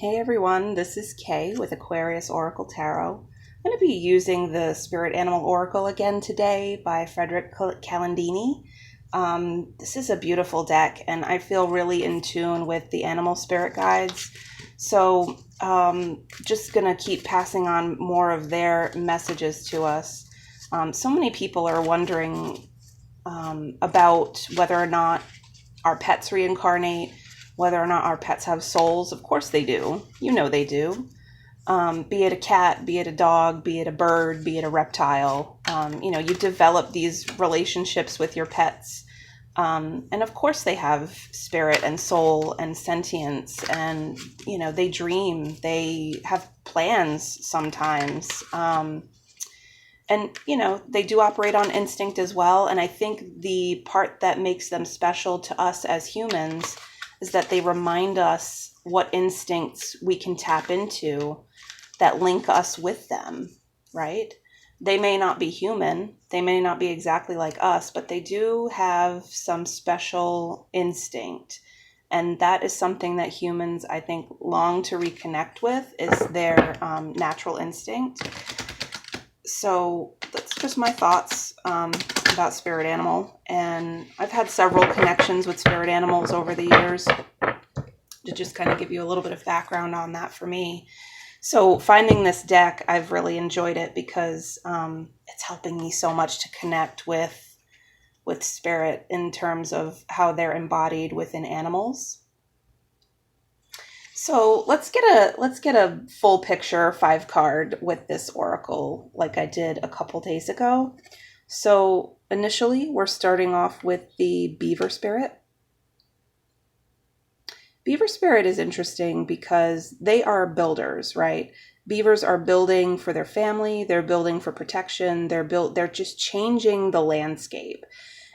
Hey everyone, this is Kay with Aquarius Oracle Tarot. I'm going to be using the Spirit Animal Oracle again today by Frederick Calandini. This is a beautiful deck and I feel really in tune with the animal spirit guides. So just going to keep passing on more of their messages to us. So many people are wondering about whether or not our pets reincarnate, whether or not our pets have souls. Of course they do. You know they do. Be it a cat, be it a dog, be it a bird, be it a reptile. You develop these relationships with your pets. And of course they have spirit and soul and sentience and, they dream. They have plans sometimes. And they do operate on instinct as well. And I think the part that makes them special to us as humans is that they remind us what instincts we can tap into that link us with them, right? They may not be human, they may not be exactly like us, but they do have some special instinct. And that is something that humans, I think, long to reconnect with, is their natural instinct. So that's just my thoughts about spirit animal. And I've had several connections with spirit animals over the years, to just kind of give you a little bit of background on that for me. So finding this deck, I've really enjoyed it because it's helping me so much to connect with spirit in terms of how they're embodied within animals. So let's get a full picture 5 card with this oracle like I did a couple days ago. So initially we're starting off with the beaver spirit. Beaver spirit is interesting because they are builders, right? Beavers are building for their family, they're building for protection, they're just changing the landscape.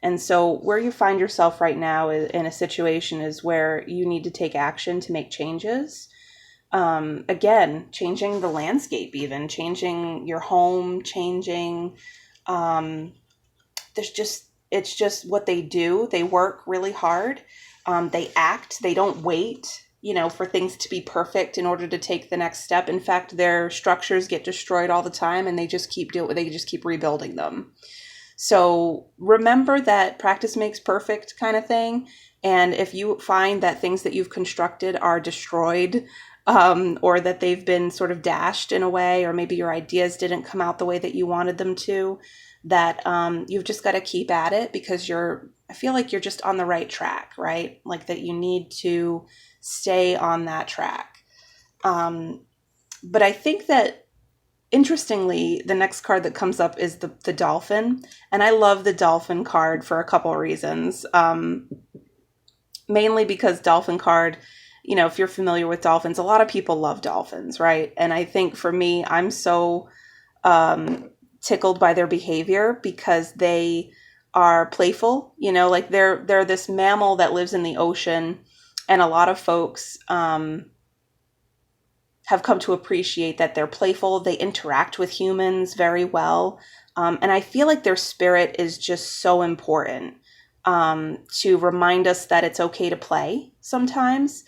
And so where you find yourself right now in a situation is where you need to take action to make changes. Again, changing the landscape, even changing your home, changing, it's just what they do. They work really hard. They act, they don't wait, for things to be perfect in order to take the next step. In fact, their structures get destroyed all the time and they just keep rebuilding them. So remember that practice makes perfect kind of thing. And if you find that things that you've constructed are destroyed, or that they've been sort of dashed in a way, or maybe your ideas didn't come out the way that you wanted them to, that you've just got to keep at it because I feel like you're just on the right track, right? Like that you need to stay on that track. But I think that interestingly, the next card that comes up is the dolphin. And I love the dolphin card for a couple of reasons. Mainly because dolphin card, if you're familiar with dolphins, a lot of people love dolphins, right? And I think for me, I'm so tickled by their behavior because they are playful, like they're this mammal that lives in the ocean. And a lot of folks have come to appreciate that they're playful. They interact with humans very well. And I feel like their spirit is just so important to remind us that it's okay to play sometimes.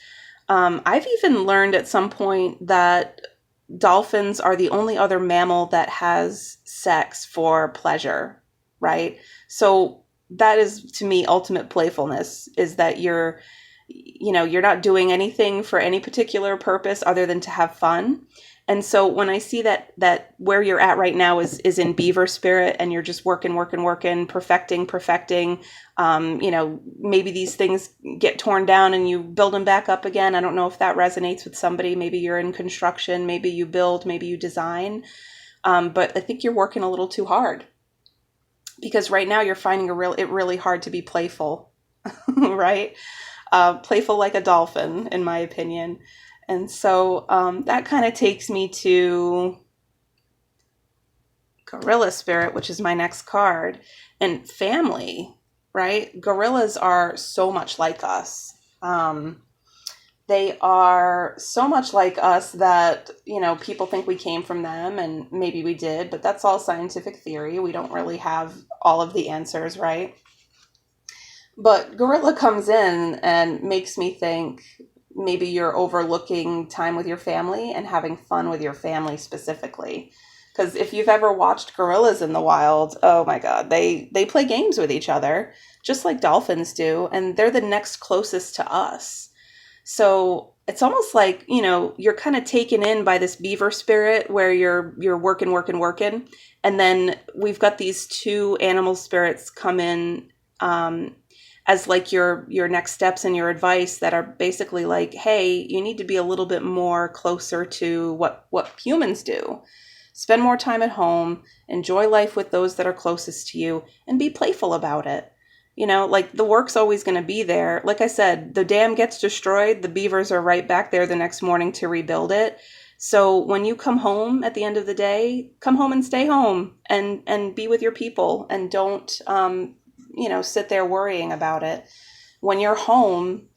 I've even learned at some point that dolphins are the only other mammal that has sex for pleasure, right? So that is, to me, ultimate playfulness, is that you're not doing anything for any particular purpose other than to have fun. And so when I see that where you're at right now is in beaver spirit and you're just working, perfecting, maybe these things get torn down and you build them back up again. I don't know if that resonates with somebody. Maybe you're in construction, maybe you build, maybe you design. But I think you're working a little too hard because right now you're finding it really hard to be playful, right? Playful like a dolphin, in my opinion. And so that kind of takes me to gorilla spirit, which is my next card, and family, right? Gorillas are so much like us. They are so much like us that, people think we came from them, and maybe we did, but that's all scientific theory. We don't really have all of the answers, right? But gorilla comes in and makes me think, maybe you're overlooking time with your family and having fun with your family specifically. Because if you've ever watched gorillas in the wild, oh my God, they play games with each other, just like dolphins do, and they're the next closest to us. So it's almost like, you're kind of taken in by this beaver spirit where you're working, working, working. And then we've got these two animal spirits come in, as like your next steps and your advice that are basically like, hey, you need to be a little bit more closer to what humans do. Spend more time at home, enjoy life with those that are closest to you, and be playful about it. Like the work's always going to be there. Like I said, the dam gets destroyed, the beavers are right back there the next morning to rebuild it. So when you come home at the end of the day, come home and stay home and be with your people, and don't, sit there worrying about it. When you're home,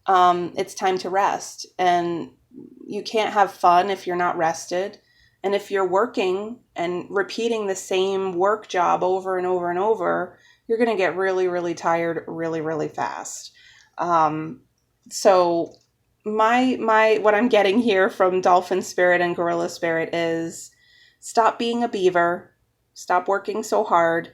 it's time to rest, and you can't have fun if you're not rested. And if you're working and repeating the same work job over and over and over, you're going to get really, really tired really, really fast. So my what I'm getting here from dolphin spirit and gorilla spirit is stop being a beaver, stop working so hard.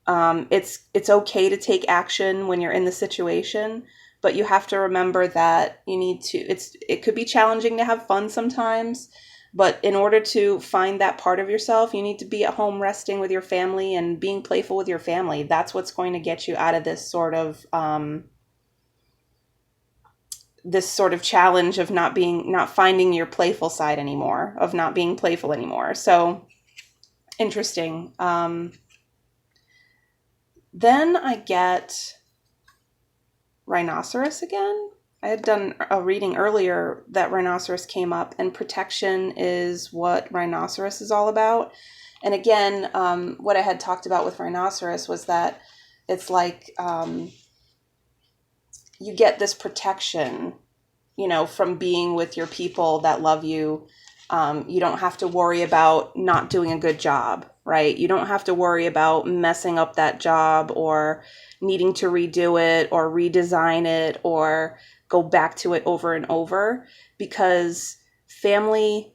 It's okay to take action when you're in the situation, but you have to remember that it could be challenging to have fun sometimes. But in order to find that part of yourself, you need to be at home resting with your family and being playful with your family. That's what's going to get you out of this sort of challenge of not finding your playful side anymore, of not being playful anymore. So interesting. Then I get rhinoceros again. I had done a reading earlier that rhinoceros came up, and protection is what rhinoceros is all about. And again, what I had talked about with rhinoceros was that it's like you get this protection, from being with your people that love you. You don't have to worry about not doing a good job, right? You don't have to worry about messing up that job or needing to redo it or redesign it or go back to it over and over, because family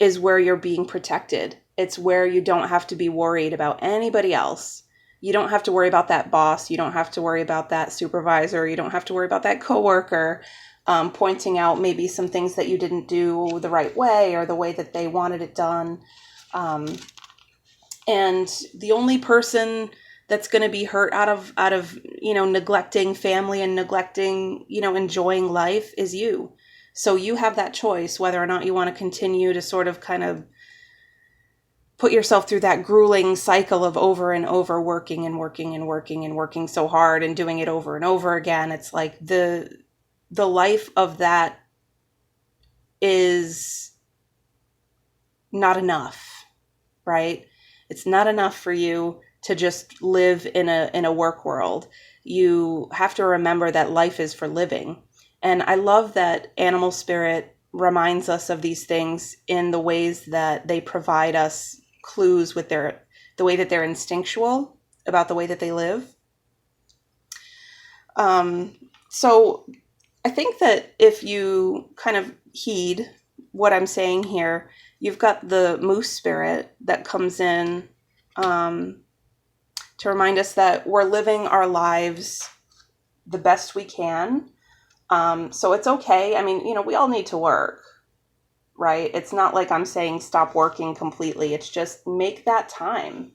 is where you're being protected. It's where you don't have to be worried about anybody else. You don't have to worry about that boss. You don't have to worry about that supervisor. You don't have to worry about that coworker pointing out maybe some things that you didn't do the right way or the way that they wanted it done. And the only person that's going to be hurt out of neglecting family and neglecting enjoying life is you. So you have that choice whether or not you want to continue to sort of kind of put yourself through that grueling cycle of over and over working and working and working and working so hard and doing it over and over again. It's like the life of that is not enough, right? It's not enough for you to just live in a work world. You have to remember that life is for living. And I love that animal spirit reminds us of these things in the ways that they provide us clues with the way that they're instinctual about the way that they live. So I think that if you kind of heed what I'm saying here, you've got the moose spirit that comes in to remind us that we're living our lives the best we can. So it's okay. I mean, we all need to work, right? It's not like I'm saying stop working completely. It's just make that time,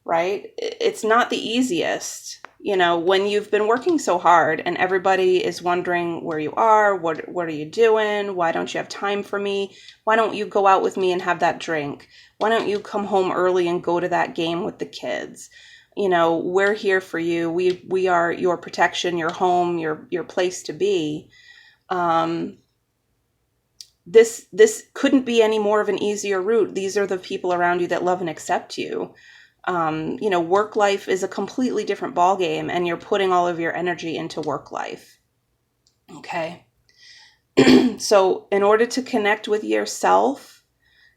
right? It's not the easiest, when you've been working so hard and everybody is wondering where you are, what are you doing? Why don't you have time for me? Why don't you go out with me and have that drink? Why don't you come home early and go to that game with the kids? We're here for you. We are your protection, your home, your place to be. This couldn't be any more of an easier route. These are the people around you that love and accept you. Work life is a completely different ballgame, and you're putting all of your energy into work life. Okay. So in order to connect with yourself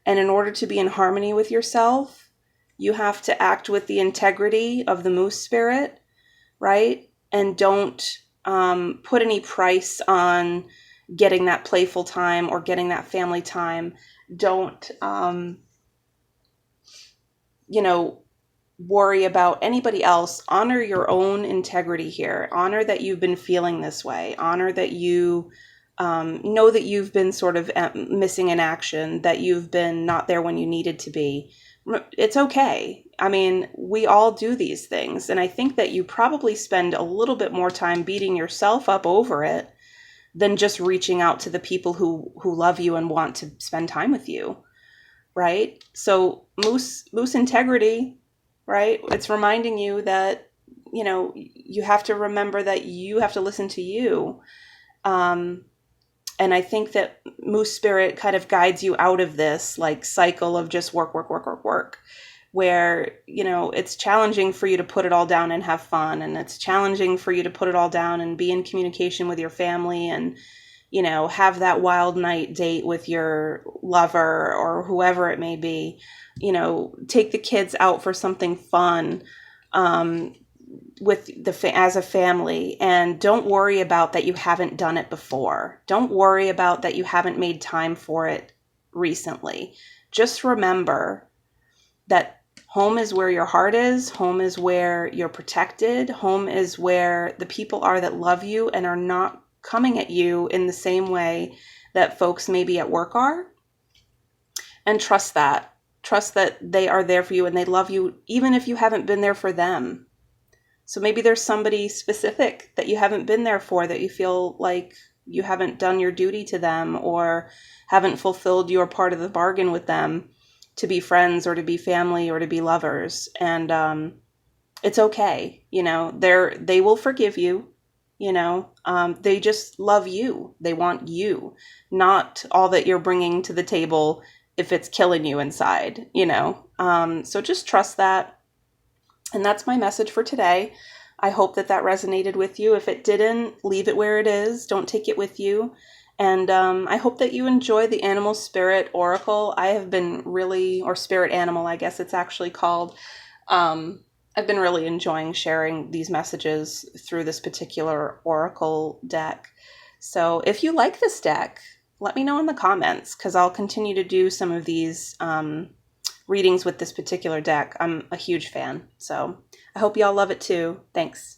and in order to be in harmony with yourself, you have to act with the integrity of the moose spirit, right? And don't put any price on getting that playful time or getting that family time. Don't, worry about anybody else. Honor your own integrity here. Honor that you've been feeling this way. Honor that you know that you've been sort of missing in action, that you've been not there when you needed to be. It's okay. I mean, we all do these things. And I think that you probably spend a little bit more time beating yourself up over it than just reaching out to the people who love you and want to spend time with you. Right? So moose integrity, right? It's reminding you that, you have to remember that you have to listen to you. And I think that Moose Spirit kind of guides you out of this like cycle of just work, where, it's challenging for you to put it all down and have fun. And it's challenging for you to put it all down and be in communication with your family and, have that wild night date with your lover or whoever it may be. Take the kids out for something fun. With as a family, and don't worry about that you haven't done it before. Don't worry about that you haven't made time for it recently. Just remember that home is where your heart is. Home is where you're protected. Home is where the people are that love you and are not coming at you in the same way that folks maybe at work are. And trust that. Trust that they are there for you and they love you even if you haven't been there for them. So maybe there's somebody specific that you haven't been there for, that you feel like you haven't done your duty to them or haven't fulfilled your part of the bargain with them to be friends or to be family or to be lovers. And it's okay. They will forgive you. They just love you. They want you, not all that you're bringing to the table if it's killing you inside, So just trust that. And that's my message for today. I hope that resonated with you. If it didn't, leave it where it is. Don't take it with you. And I hope that you enjoy the Animal Spirit Oracle. I have been really, or Spirit Animal, I guess it's actually called. I've been really enjoying sharing these messages through this particular Oracle deck. So if you like this deck, let me know in the comments, because I'll continue to do some of these readings with this particular deck. I'm a huge fan. So I hope y'all love it too. Thanks.